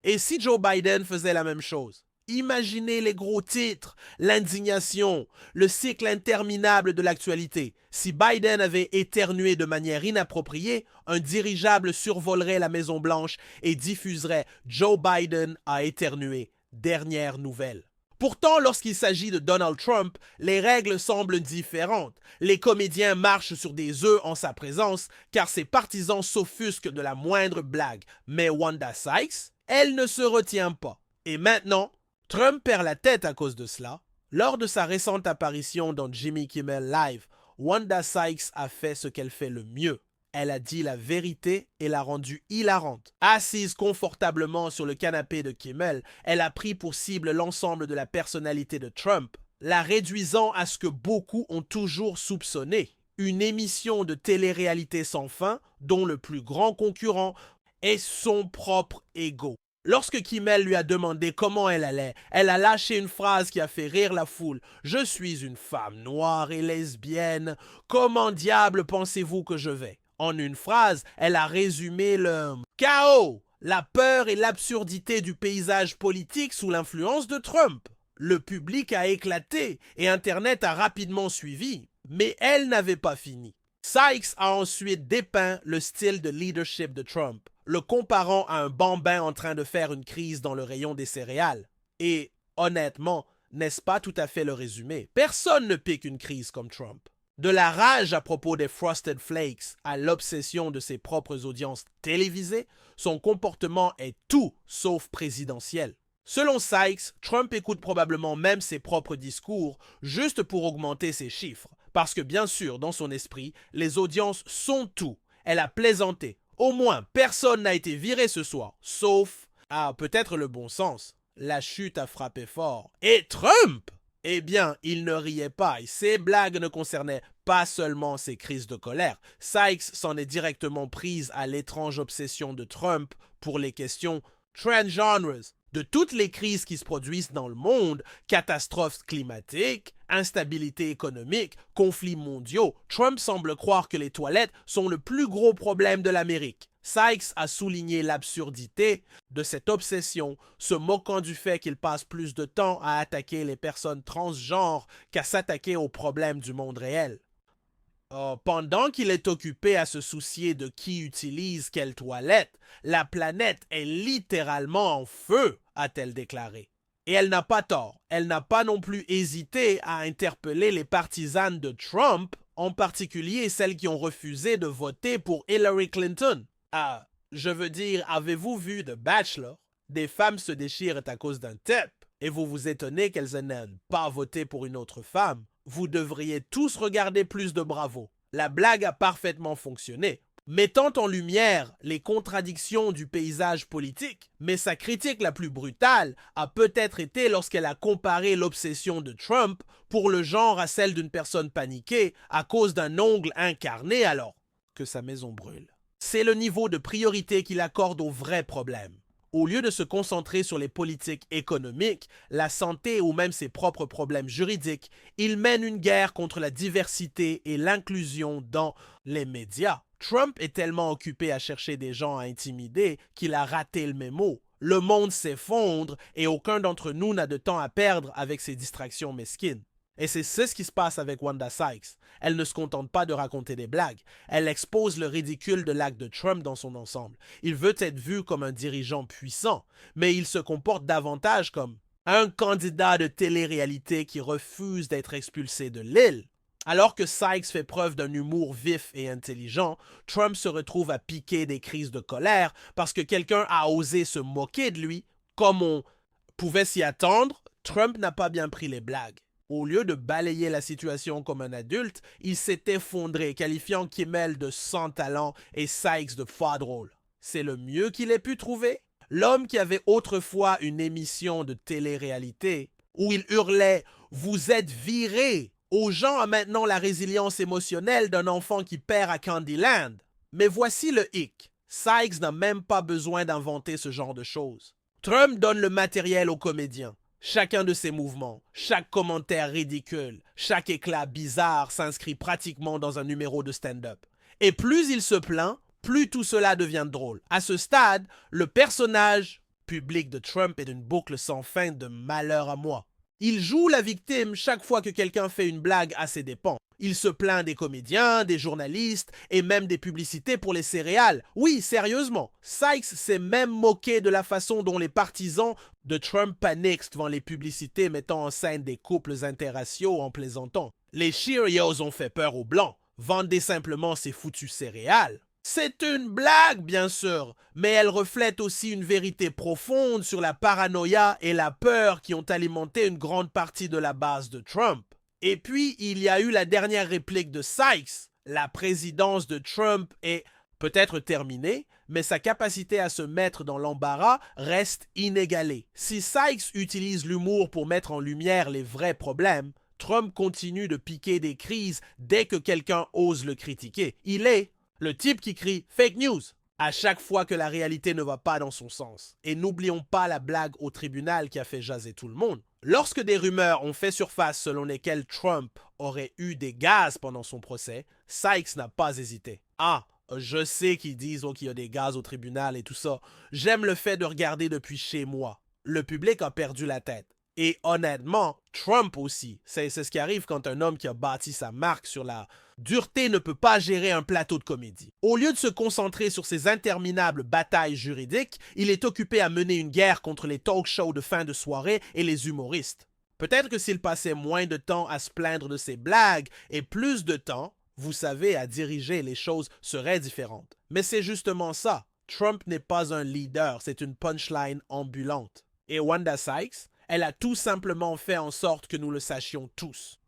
Et si Joe Biden faisait la même chose? Imaginez les gros titres, l'indignation, le cycle interminable de l'actualité. Si Biden avait éternué de manière inappropriée, un dirigeable survolerait la Maison-Blanche et diffuserait Joe Biden a éternué. Dernière nouvelle. Pourtant, lorsqu'il s'agit de Donald Trump, les règles semblent différentes. Les comédiens marchent sur des œufs en sa présence, car ses partisans s'offusquent de la moindre blague. Mais Wanda Sykes, elle ne se retient pas. Et maintenant, Trump perd la tête à cause de cela. Lors de sa récente apparition dans Jimmy Kimmel Live, Wanda Sykes a fait ce qu'elle fait le mieux. Elle a dit la vérité et l'a rendue hilarante. Assise confortablement sur le canapé de Kimmel, elle a pris pour cible l'ensemble de la personnalité de Trump, la réduisant à ce que beaucoup ont toujours soupçonné. Une émission de télé-réalité sans fin dont le plus grand concurrent est son propre ego. Lorsque Kimmel lui a demandé comment elle allait, elle a lâché une phrase qui a fait rire la foule. « Je suis une femme noire et lesbienne. Comment diable pensez-vous que je vais ?» En une phrase, elle a résumé le chaos, la peur et l'absurdité du paysage politique sous l'influence de Trump. Le public a éclaté et Internet a rapidement suivi. Mais elle n'avait pas fini. Sykes a ensuite dépeint le style de leadership de Trump, le comparant à un bambin en train de faire une crise dans le rayon des céréales. Et honnêtement, n'est-ce pas tout à fait le résumé? Personne ne pique une crise comme Trump. De la rage à propos des Frosted Flakes à l'obsession de ses propres audiences télévisées, son comportement est tout sauf présidentiel. Selon Sykes, Trump écoute probablement même ses propres discours juste pour augmenter ses chiffres. Parce que bien sûr, dans son esprit, les audiences sont tout. Elle a plaisanté. Au moins, personne n'a été viré ce soir, sauf, peut-être le bon sens. La chute a frappé fort. Et Trump? Eh bien, il ne riait pas et ses blagues ne concernaient pas seulement ses crises de colère. Sykes s'en est directement prise à l'étrange obsession de Trump pour les questions transgenres. De toutes les crises qui se produisent dans le monde, catastrophes climatiques, instabilité économique, conflits mondiaux, Trump semble croire que les toilettes sont le plus gros problème de l'Amérique. Sykes a souligné l'absurdité de cette obsession, se moquant du fait qu'il passe plus de temps à attaquer les personnes transgenres qu'à s'attaquer aux problèmes du monde réel. Pendant qu'il est occupé à se soucier de qui utilise quelle toilette, la planète est littéralement en feu, a-t-elle déclaré. Et elle n'a pas tort. Elle n'a pas non plus hésité à interpeller les partisanes de Trump, en particulier celles qui ont refusé de voter pour Hillary Clinton. Je veux dire, avez-vous vu The Bachelor? Des femmes se déchirent à cause d'un type, et vous vous étonnez qu'elles n'aient pas voté pour une autre femme. Vous devriez tous regarder Plus de Bravo. La blague a parfaitement fonctionné, mettant en lumière les contradictions du paysage politique, mais sa critique la plus brutale a peut-être été lorsqu'elle a comparé l'obsession de Trump pour le genre à celle d'une personne paniquée à cause d'un ongle incarné alors que sa maison brûle. C'est le niveau de priorité qu'il accorde aux vrais problèmes. Au lieu de se concentrer sur les politiques économiques, la santé ou même ses propres problèmes juridiques, il mène une guerre contre la diversité et l'inclusion dans les médias. Trump est tellement occupé à chercher des gens à intimider qu'il a raté le mémo. Le monde s'effondre et aucun d'entre nous n'a de temps à perdre avec ces distractions mesquines. Et c'est ce qui se passe avec Wanda Sykes. Elle ne se contente pas de raconter des blagues. Elle expose le ridicule de l'acte de Trump dans son ensemble. Il veut être vu comme un dirigeant puissant, mais il se comporte davantage comme un candidat de télé-réalité qui refuse d'être expulsé de l'île. Alors que Sykes fait preuve d'un humour vif et intelligent, Trump se retrouve à piquer des crises de colère parce que quelqu'un a osé se moquer de lui. Comme on pouvait s'y attendre, Trump n'a pas bien pris les blagues. Au lieu de balayer la situation comme un adulte, il s'est effondré, qualifiant Kimmel de sans talent et Sykes de pas drôle. C'est le mieux qu'il ait pu trouver? L'homme qui avait autrefois une émission de télé-réalité où il hurlait « Vous êtes viré !» aux gens a maintenant la résilience émotionnelle d'un enfant qui perd à Candyland. Mais voici le hic. Sykes n'a même pas besoin d'inventer ce genre de choses. Trump donne le matériel aux comédiens. Chacun de ses mouvements, chaque commentaire ridicule, chaque éclat bizarre s'inscrit pratiquement dans un numéro de stand-up. Et plus il se plaint, plus tout cela devient drôle. À ce stade, le personnage public de Trump est une boucle sans fin de malheur à moi. Il joue la victime chaque fois que quelqu'un fait une blague à ses dépens. Il se plaint des comédiens, des journalistes et même des publicités pour les céréales. Oui, sérieusement, Sykes s'est même moqué de la façon dont les partisans de Trump paniquent devant les publicités mettant en scène des couples interraciaux en plaisantant. Les Cheerios ont fait peur aux Blancs. Vendez simplement ces foutus céréales. C'est une blague, bien sûr, mais elle reflète aussi une vérité profonde sur la paranoïa et la peur qui ont alimenté une grande partie de la base de Trump. Et puis, il y a eu la dernière réplique de Sykes. La présidence de Trump est peut-être terminée, mais sa capacité à se mettre dans l'embarras reste inégalée. Si Sykes utilise l'humour pour mettre en lumière les vrais problèmes, Trump continue de piquer des crises dès que quelqu'un ose le critiquer. Il est le type qui crie « fake news » à chaque fois que la réalité ne va pas dans son sens. Et n'oublions pas la blague au tribunal qui a fait jaser tout le monde. Lorsque des rumeurs ont fait surface selon lesquelles Trump aurait eu des gaz pendant son procès, Sykes n'a pas hésité. Ah, je sais qu'ils disent qu'il y a des gaz au tribunal et tout ça. J'aime le fait de regarder depuis chez moi. Le public a perdu la tête. Et honnêtement, Trump aussi. C'est ce qui arrive quand un homme qui a bâti sa marque sur la dureté ne peut pas gérer un plateau de comédie. Au lieu de se concentrer sur ses interminables batailles juridiques, il est occupé à mener une guerre contre les talk shows de fin de soirée et les humoristes. Peut-être que s'il passait moins de temps à se plaindre de ses blagues et plus de temps, vous savez, à diriger, les choses seraient différentes. Mais c'est justement ça. Trump n'est pas un leader, c'est une punchline ambulante. Et Wanda Sykes, elle a tout simplement fait en sorte que nous le sachions tous.